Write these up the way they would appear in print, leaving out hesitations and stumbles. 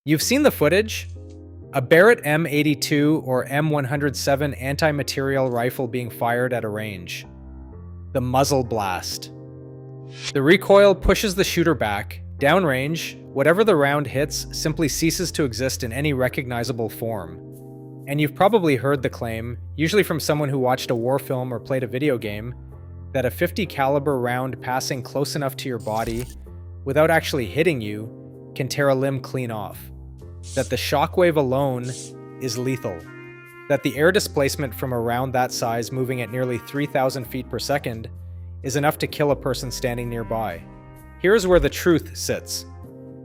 You've seen the footage? A Barrett M82 or M107 anti-material rifle being fired at a range. The muzzle blast. The recoil pushes the shooter back. Downrange, whatever the round hits simply ceases to exist in any recognizable form. And you've probably heard the claim, usually from someone who watched a war film or played a video game, that a .50 caliber round passing close enough to your body, without actually hitting you, can tear a limb clean off. That the shockwave alone is lethal. That the air displacement from a round that size moving at nearly 3,000 feet per second is enough to kill a person standing nearby. Here's where the truth sits,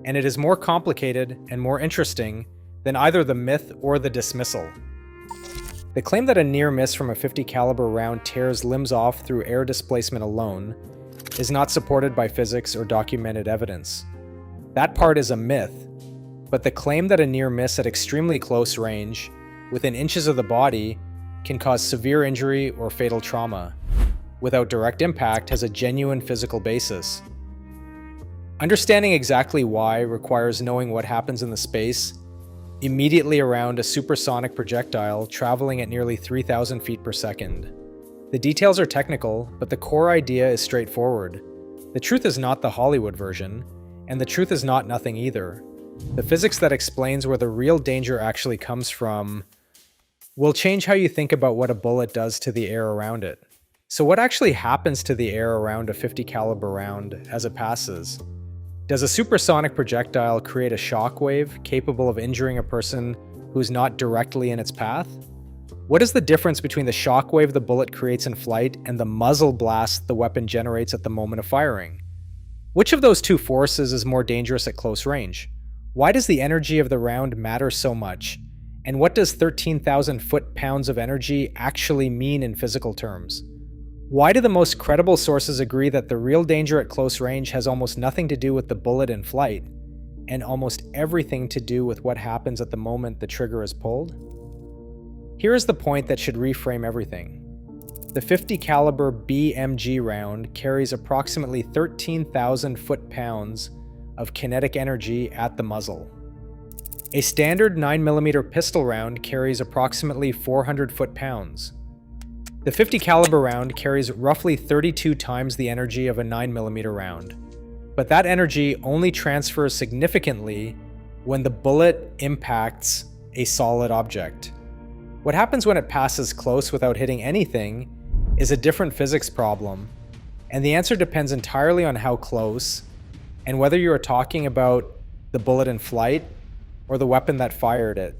and it is more complicated and more interesting than either the myth or the dismissal. The claim that a near miss from a .50 caliber round tears limbs off through air displacement alone is not supported by physics or documented evidence. That part is a myth, but the claim that a near miss at extremely close range, within inches of the body, can cause severe injury or fatal trauma, without direct impact, has a genuine physical basis. Understanding exactly why requires knowing what happens in the space immediately around a supersonic projectile traveling at nearly 3,000 feet per second. The details are technical, but the core idea is straightforward. The truth is not the Hollywood version, and the truth is not nothing either. The physics that explains where the real danger actually comes from will change how you think about what a bullet does to the air around it. So what actually happens to the air around a .50 caliber round as it passes? Does a supersonic projectile create a shockwave capable of injuring a person who's not directly in its path? What is the difference between the shockwave the bullet creates in flight and the muzzle blast the weapon generates at the moment of firing? Which of those two forces is more dangerous at close range? Why does the energy of the round matter so much? And what does 13,000 foot-pounds of energy actually mean in physical terms? Why do the most credible sources agree that the real danger at close range has almost nothing to do with the bullet in flight, and almost everything to do with what happens at the moment the trigger is pulled? Here is the point that should reframe everything. The .50 caliber BMG round carries approximately 13,000 foot-pounds of kinetic energy at the muzzle. A standard 9mm pistol round carries approximately 400 foot-pounds. The .50 caliber round carries roughly 32 times the energy of a 9mm round, but that energy only transfers significantly when the bullet impacts a solid object. What happens when it passes close without hitting anything is a different physics problem, and the answer depends entirely on how close, and whether you are talking about the bullet in flight or the weapon that fired it.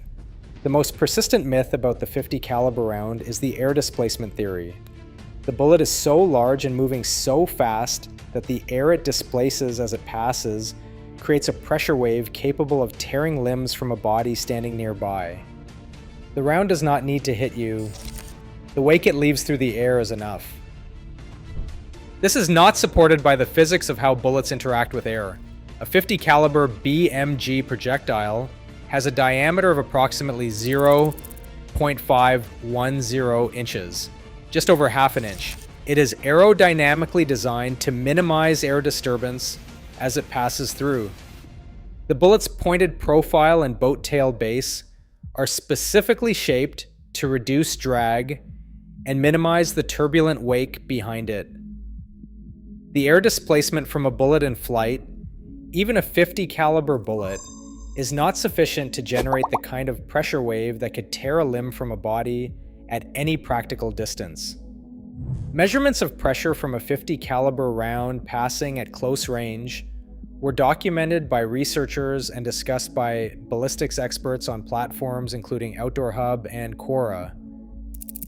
The most persistent myth about the .50 caliber round is the air displacement theory. The bullet is so large and moving so fast that the air it displaces as it passes creates a pressure wave capable of tearing limbs from a body standing nearby. The round does not need to hit you. The wake it leaves through the air is enough. This is not supported by the physics of how bullets interact with air. A .50 caliber BMG projectile has a diameter of approximately 0.510 inches, just over half an inch. It is aerodynamically designed to minimize air disturbance as it passes through. The bullet's pointed profile and boat tail base are specifically shaped to reduce drag and minimize the turbulent wake behind it. The air displacement from a bullet in flight, even a .50 caliber bullet, is not sufficient to generate the kind of pressure wave that could tear a limb from a body at any practical distance. Measurements of pressure from a .50 caliber round passing at close range were documented by researchers and discussed by ballistics experts on platforms including Outdoor Hub and Quora.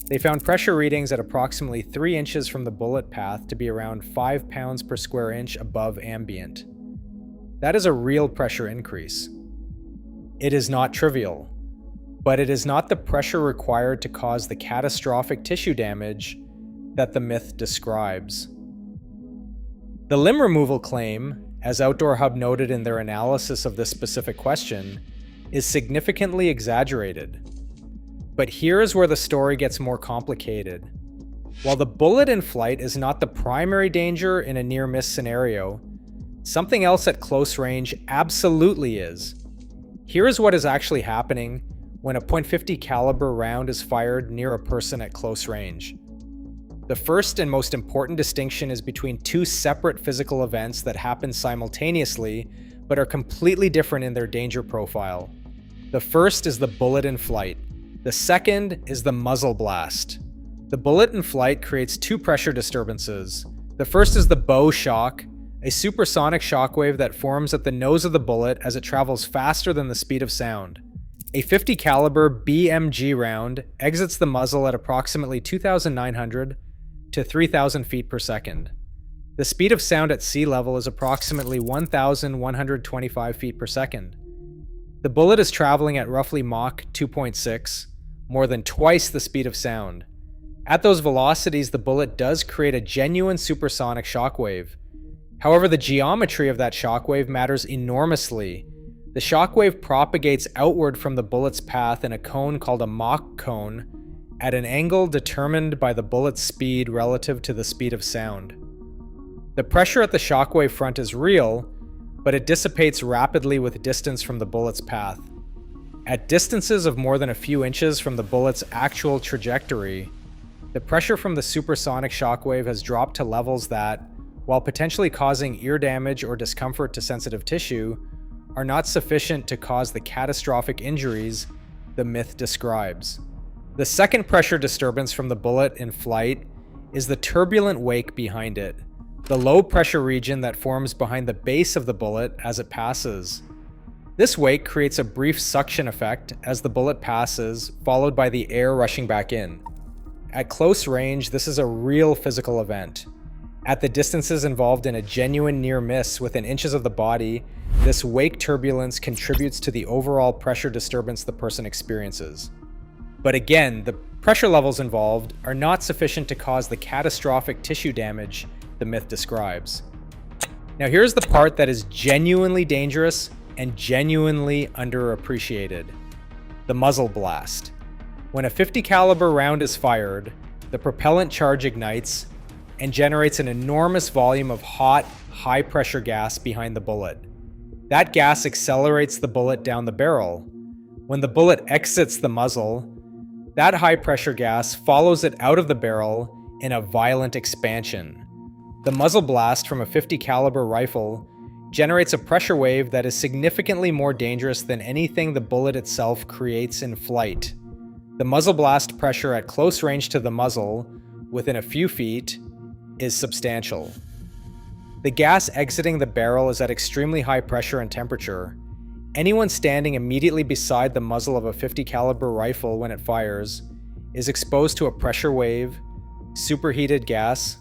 They found pressure readings at approximately 3 inches from the bullet path to be around 5 pounds per square inch above ambient. That is a real pressure increase. It is not trivial, but it is not the pressure required to cause the catastrophic tissue damage that the myth describes. The limb removal claim, as Outdoor Hub noted in their analysis of this specific question, is significantly exaggerated. But here is where the story gets more complicated. While the bullet in flight is not the primary danger in a near-miss scenario, something else at close range absolutely is. Here is what is actually happening when a .50 caliber round is fired near a person at close range. The first and most important distinction is between two separate physical events that happen simultaneously but are completely different in their danger profile. The first is the bullet in flight. The second is the muzzle blast. The bullet in flight creates two pressure disturbances. The first is the bow shock, a supersonic shockwave that forms at the nose of the bullet as it travels faster than the speed of sound. A .50 caliber BMG round exits the muzzle at approximately 2,900 to 3,000 feet per second. The speed of sound at sea level is approximately 1,125 feet per second. The bullet is traveling at roughly Mach 2.6, more than twice the speed of sound. At those velocities, the bullet does create a genuine supersonic shockwave. However, the geometry of that shockwave matters enormously. The shockwave propagates outward from the bullet's path in a cone called a Mach cone at an angle determined by the bullet's speed relative to the speed of sound. The pressure at the shockwave front is real, but it dissipates rapidly with distance from the bullet's path. At distances of more than a few inches from the bullet's actual trajectory, the pressure from the supersonic shockwave has dropped to levels that, while potentially causing ear damage or discomfort to sensitive tissue, are not sufficient to cause the catastrophic injuries the myth describes. The second pressure disturbance from the bullet in flight is the turbulent wake behind it, the low pressure region that forms behind the base of the bullet as it passes. This wake creates a brief suction effect as the bullet passes, followed by the air rushing back in. At close range, this is a real physical event. At the distances involved in a genuine near miss within inches of the body, this wake turbulence contributes to the overall pressure disturbance the person experiences. But again, the pressure levels involved are not sufficient to cause the catastrophic tissue damage the myth describes. Now here's the part that is genuinely dangerous and genuinely underappreciated: the muzzle blast. When a .50 caliber round is fired, the propellant charge ignites and generates an enormous volume of hot, high-pressure gas behind the bullet. That gas accelerates the bullet down the barrel. When the bullet exits the muzzle, that high-pressure gas follows it out of the barrel in a violent expansion. The muzzle blast from a .50 caliber rifle generates a pressure wave that is significantly more dangerous than anything the bullet itself creates in flight. The muzzle blast pressure at close range to the muzzle, within a few feet, is substantial. The gas exiting the barrel is at extremely high pressure and temperature. Anyone standing immediately beside the muzzle of a .50 caliber rifle when it fires is exposed to a pressure wave, superheated gas,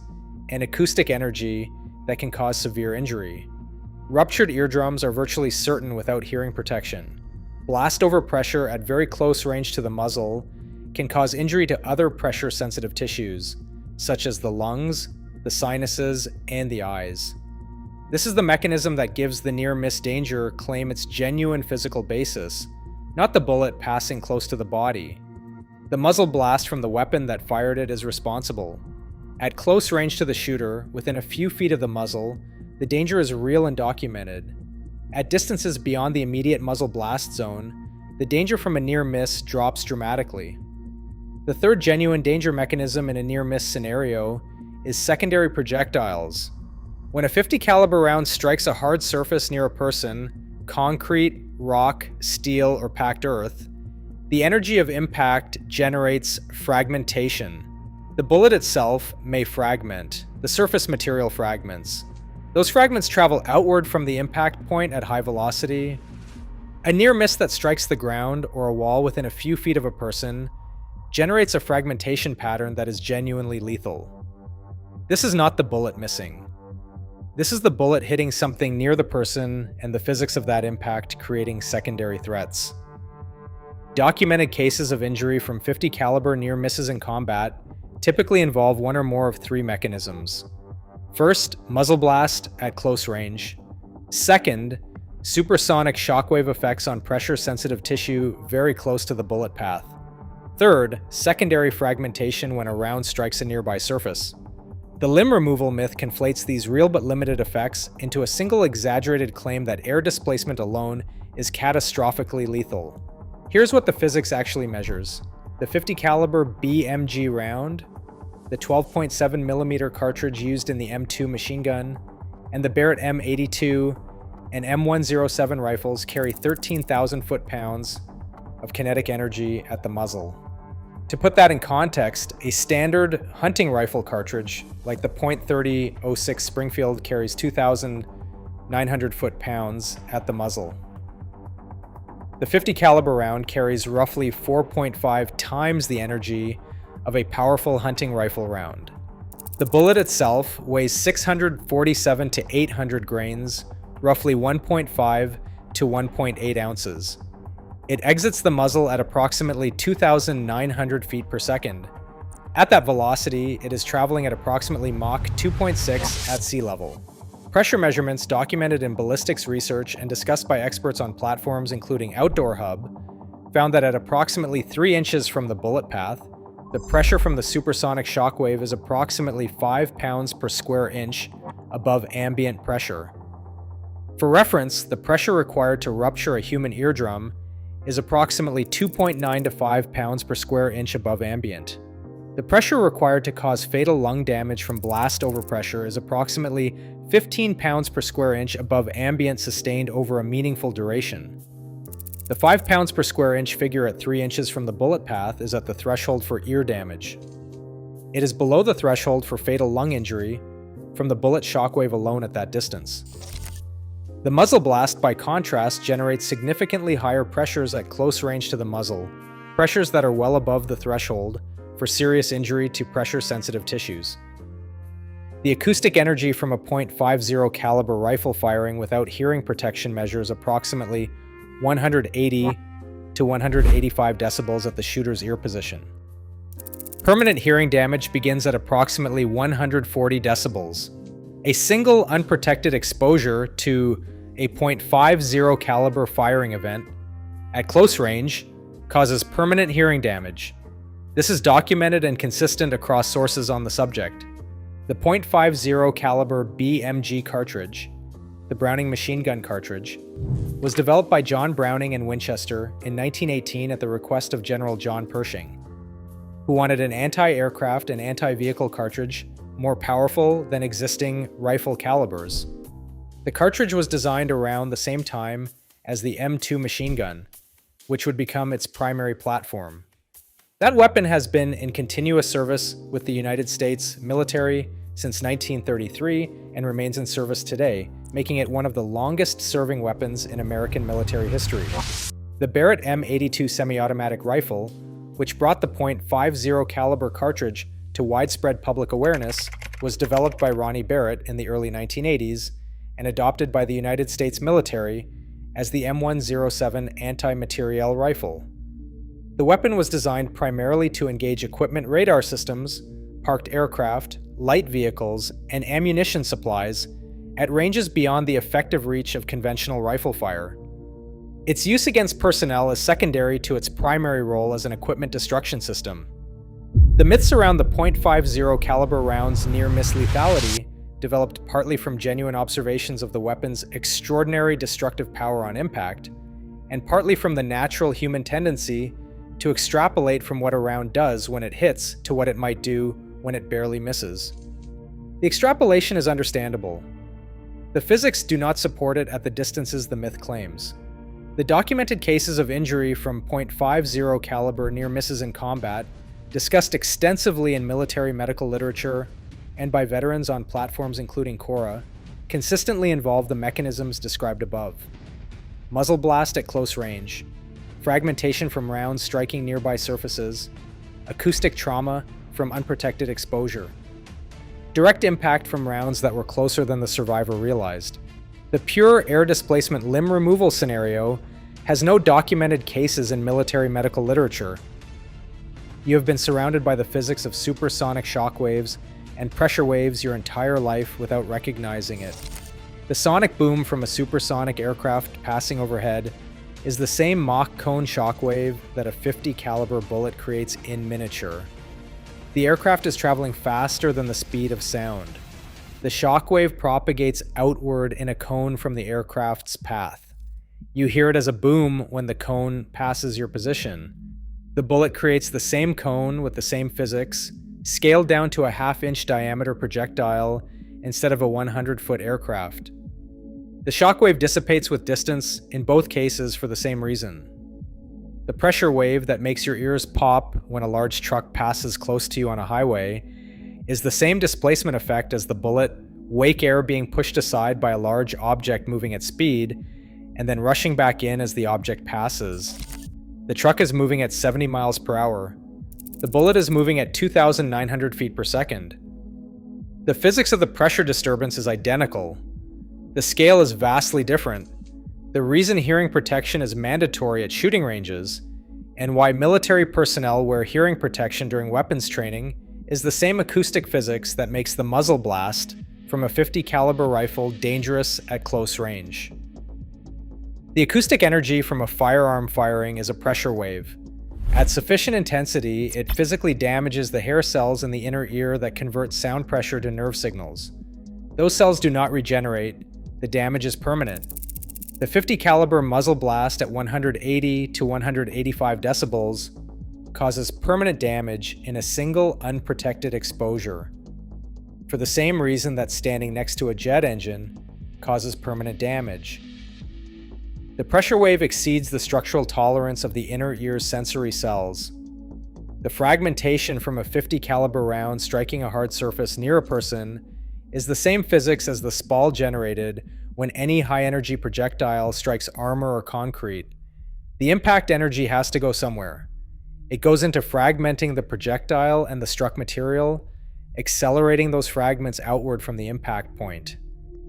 and acoustic energy that can cause severe injury. Ruptured eardrums are virtually certain without hearing protection. Blast over pressure at very close range to the muzzle can cause injury to other pressure-sensitive tissues, such as the lungs, the sinuses, and the eyes. This is the mechanism that gives the near-miss danger claim its genuine physical basis, not the bullet passing close to the body. The muzzle blast from the weapon that fired it is responsible. At close range to the shooter, within a few feet of the muzzle, the danger is real and documented. At distances beyond the immediate muzzle blast zone, the danger from a near miss drops dramatically. The third genuine danger mechanism in a near miss scenario is secondary projectiles. When a .50 caliber round strikes a hard surface near a person, concrete, rock, steel, or packed earth, the energy of impact generates fragmentation. The bullet itself may fragment, the surface material fragments. Those fragments travel outward from the impact point at high velocity. A near miss that strikes the ground or a wall within a few feet of a person generates a fragmentation pattern that is genuinely lethal. This is not the bullet missing. This is the bullet hitting something near the person and the physics of that impact creating secondary threats. Documented cases of injury from .50 caliber near misses in combat typically involve one or more of three mechanisms. First, muzzle blast at close range. Second, supersonic shockwave effects on pressure-sensitive tissue very close to the bullet path. Third, secondary fragmentation when a round strikes a nearby surface. The limb removal myth conflates these real but limited effects into a single exaggerated claim that air displacement alone is catastrophically lethal. Here's what the physics actually measures. The 50 caliber BMG round, the 12.7mm cartridge used in the M2 machine gun, and the Barrett M82 and M107 rifles carry 13,000 foot-pounds of kinetic energy at the muzzle. To put that in context, a standard hunting rifle cartridge, like the .30-06 Springfield, carries 2,900 foot-pounds at the muzzle. The 50 caliber round carries roughly 4.5 times the energy of a powerful hunting rifle round. The bullet itself weighs 647 to 800 grains, roughly 1.5 to 1.8 ounces. It exits the muzzle at approximately 2,900 feet per second. At that velocity, it is traveling at approximately Mach 2.6 at sea level. Pressure measurements documented in ballistics research and discussed by experts on platforms including Outdoor Hub found that at approximately 3 inches from the bullet path, the pressure from the supersonic shockwave is approximately 5 pounds per square inch above ambient pressure. For reference, the pressure required to rupture a human eardrum is approximately 2.9 to 5 pounds per square inch above ambient. The pressure required to cause fatal lung damage from blast overpressure is approximately 15 pounds per square inch above ambient sustained over a meaningful duration. The 5 pounds per square inch figure at 3 inches from the bullet path is at the threshold for ear damage. It is below the threshold for fatal lung injury from the bullet shockwave alone at that distance. The muzzle blast, by contrast, generates significantly higher pressures at close range to the muzzle, pressures that are well above the threshold for serious injury to pressure-sensitive tissues. The acoustic energy from a .50 caliber rifle firing without hearing protection measures approximately 180 to 185 decibels at the shooter's ear position. Permanent hearing damage begins at approximately 140 decibels. A single unprotected exposure to a .50 caliber firing event at close range causes permanent hearing damage. This is documented and consistent across sources on the subject. The .50 caliber BMG cartridge, the Browning machine gun cartridge, was developed by John Browning and Winchester in 1918 at the request of General John Pershing, who wanted an anti-aircraft and anti-vehicle cartridge more powerful than existing rifle calibers. The cartridge was designed around the same time as the M2 machine gun, which would become its primary platform. That weapon has been in continuous service with the United States military since 1933 and remains in service today, making it one of the longest-serving weapons in American military history. The Barrett M82 semi-automatic rifle, which brought the .50 caliber cartridge to widespread public awareness, was developed by Ronnie Barrett in the early 1980s and adopted by the United States military as the M107 anti-materiel rifle. The weapon was designed primarily to engage equipment radar systems, parked aircraft, light vehicles, and ammunition supplies at ranges beyond the effective reach of conventional rifle fire. Its use against personnel is secondary to its primary role as an equipment destruction system. The myths around the .50 caliber rounds' near-miss lethality developed partly from genuine observations of the weapon's extraordinary destructive power on impact, and partly from the natural human tendency to extrapolate from what a round does when it hits to what it might do when it barely misses. The extrapolation is understandable. The physics do not support it at the distances the myth claims. The documented cases of injury from .50 caliber near misses in combat, discussed extensively in military medical literature and by veterans on platforms including Cora, consistently involve the mechanisms described above. Muzzle blast at close range, fragmentation from rounds striking nearby surfaces, acoustic trauma from unprotected exposure, direct impact from rounds that were closer than the survivor realized. The pure air displacement limb removal scenario has no documented cases in military medical literature. You have been surrounded by the physics of supersonic shockwaves and pressure waves your entire life without recognizing it. The sonic boom from a supersonic aircraft passing overhead is the same Mach cone shockwave that a .50 caliber bullet creates in miniature. The aircraft is traveling faster than the speed of sound. The shockwave propagates outward in a cone from the aircraft's path. You hear it as a boom when the cone passes your position. The bullet creates the same cone with the same physics, scaled down to a half-inch diameter projectile instead of a 100-foot aircraft. The shockwave dissipates with distance in both cases for the same reason. The pressure wave that makes your ears pop when a large truck passes close to you on a highway is the same displacement effect as the bullet, wake air being pushed aside by a large object moving at speed and then rushing back in as the object passes. The truck is moving at 70 miles per hour. The bullet is moving at 2,900 feet per second. The physics of the pressure disturbance is identical. The scale is vastly different. The reason hearing protection is mandatory at shooting ranges, and why military personnel wear hearing protection during weapons training, is the same acoustic physics that makes the muzzle blast from a .50 caliber rifle dangerous at close range. The acoustic energy from a firearm firing is a pressure wave. At sufficient intensity, it physically damages the hair cells in the inner ear that convert sound pressure to nerve signals. Those cells do not regenerate. The damage is permanent. The .50 caliber muzzle blast at 180 to 185 decibels causes permanent damage in a single unprotected exposure, for the same reason that standing next to a jet engine causes permanent damage. The pressure wave exceeds the structural tolerance of the inner ear's sensory cells. The fragmentation from a .50 caliber round striking a hard surface near a person is the same physics as the spall generated when any high-energy projectile strikes armor or concrete. The impact energy has to go somewhere. It goes into fragmenting the projectile and the struck material, accelerating those fragments outward from the impact point.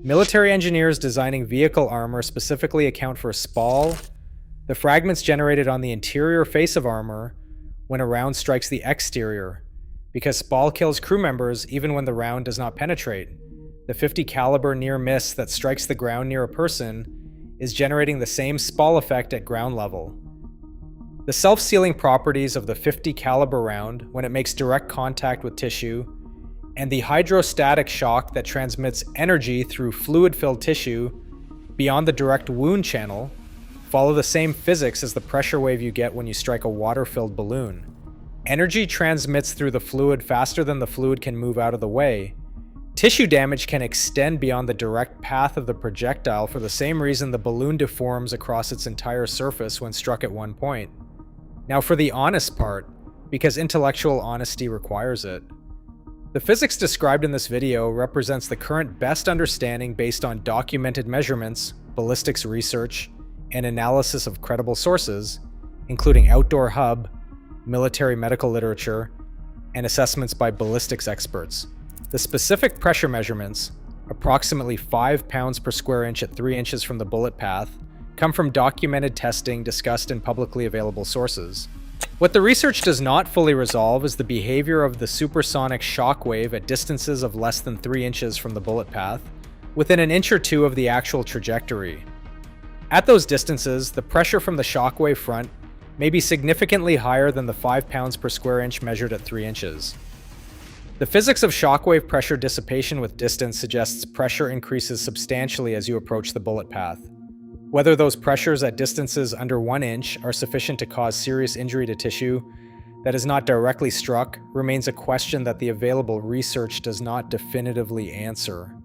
Military engineers designing vehicle armor specifically account for spall, the fragments generated on the interior face of armor when a round strikes the exterior, because spall kills crew members even when the round does not penetrate. The .50 caliber near miss that strikes the ground near a person is generating the same spall effect at ground level. The self-sealing properties of the .50 caliber round when it makes direct contact with tissue, and the hydrostatic shock that transmits energy through fluid-filled tissue beyond the direct wound channel follow the same physics as the pressure wave you get when you strike a water-filled balloon. Energy transmits through the fluid faster than the fluid can move out of the way. Tissue damage can extend beyond the direct path of the projectile for the same reason the balloon deforms across its entire surface when struck at one point. Now for the honest part, because intellectual honesty requires it. The physics described in this video represents the current best understanding based on documented measurements, ballistics research, and analysis of credible sources, including Outdoor Hub, military medical literature, and assessments by ballistics experts. The specific pressure measurements, approximately 5 pounds per square inch at 3 inches from the bullet path, come from documented testing discussed in publicly available sources. What the research does not fully resolve is the behavior of the supersonic shockwave at distances of less than 3 inches from the bullet path, within an inch or two of the actual trajectory. At those distances, the pressure from the shockwave front may be significantly higher than the 5 pounds per square inch measured at 3 inches. The physics of shockwave pressure dissipation with distance suggests pressure increases substantially as you approach the bullet path. Whether those pressures at distances under 1 inch are sufficient to cause serious injury to tissue that is not directly struck remains a question that the available research does not definitively answer.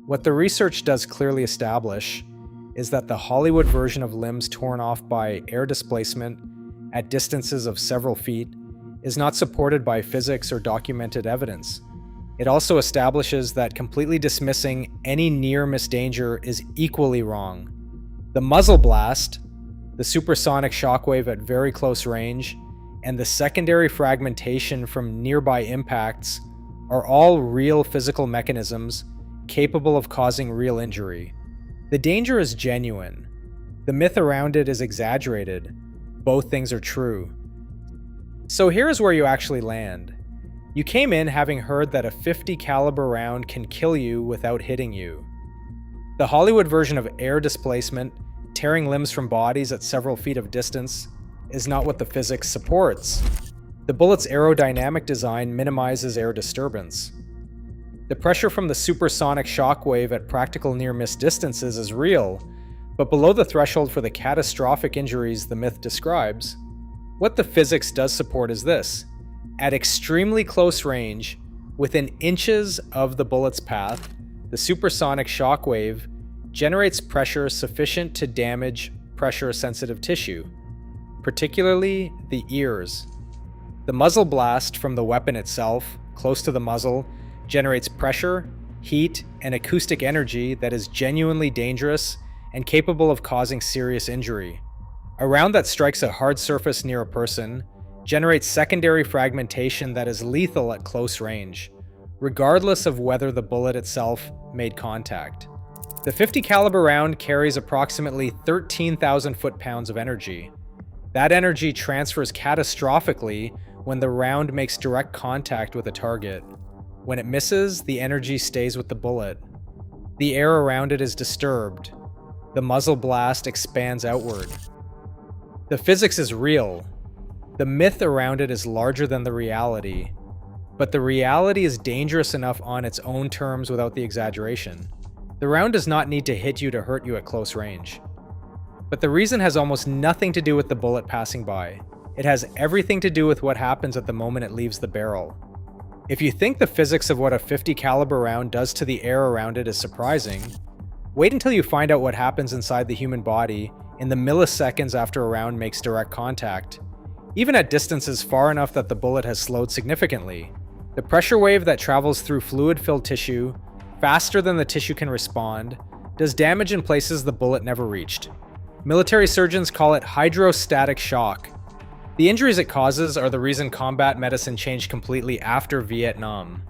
What the research does clearly establish is that the Hollywood version of limbs torn off by air displacement at distances of several feet is not supported by physics or documented evidence. It also establishes that completely dismissing any near-miss danger is equally wrong. The muzzle blast, the supersonic shockwave at very close range, and the secondary fragmentation from nearby impacts are all real physical mechanisms capable of causing real injury. The danger is genuine. The myth around it is exaggerated. Both things are true. So here's where you actually land. You came in having heard that a .50 caliber round can kill you without hitting you. The Hollywood version of air displacement, tearing limbs from bodies at several feet of distance, is not what the physics supports. The bullet's aerodynamic design minimizes air disturbance. The pressure from the supersonic shockwave at practical near-miss distances is real, But below the threshold for the catastrophic injuries the myth describes, what the physics does support is this. At extremely close range, within inches of the bullet's path, the supersonic shockwave generates pressure sufficient to damage pressure-sensitive tissue, particularly the ears. The muzzle blast from the weapon itself, close to the muzzle, generates pressure, heat, and acoustic energy that is genuinely dangerous and capable of causing serious injury. A round that strikes a hard surface near a person generates secondary fragmentation that is lethal at close range, regardless of whether the bullet itself made contact. The .50 caliber round carries approximately 13,000 foot-pounds of energy. That energy transfers catastrophically when the round makes direct contact with a target. When it misses, the energy stays with the bullet. The air around it is disturbed. The muzzle blast expands outward. The physics is real. The myth around it is larger than the reality. But the reality is dangerous enough on its own terms without the exaggeration. The round does not need to hit you to hurt you at close range. But the reason has almost nothing to do with the bullet passing by. It has everything to do with what happens at the moment it leaves the barrel. If you think the physics of what a .50 caliber round does to the air around it is surprising, wait until you find out what happens inside the human body in the milliseconds after a round makes direct contact, even at distances far enough that the bullet has slowed significantly. The pressure wave that travels through fluid-filled tissue, faster than the tissue can respond, does damage in places the bullet never reached. Military surgeons call it hydrostatic shock. The injuries it causes are the reason combat medicine changed completely after Vietnam.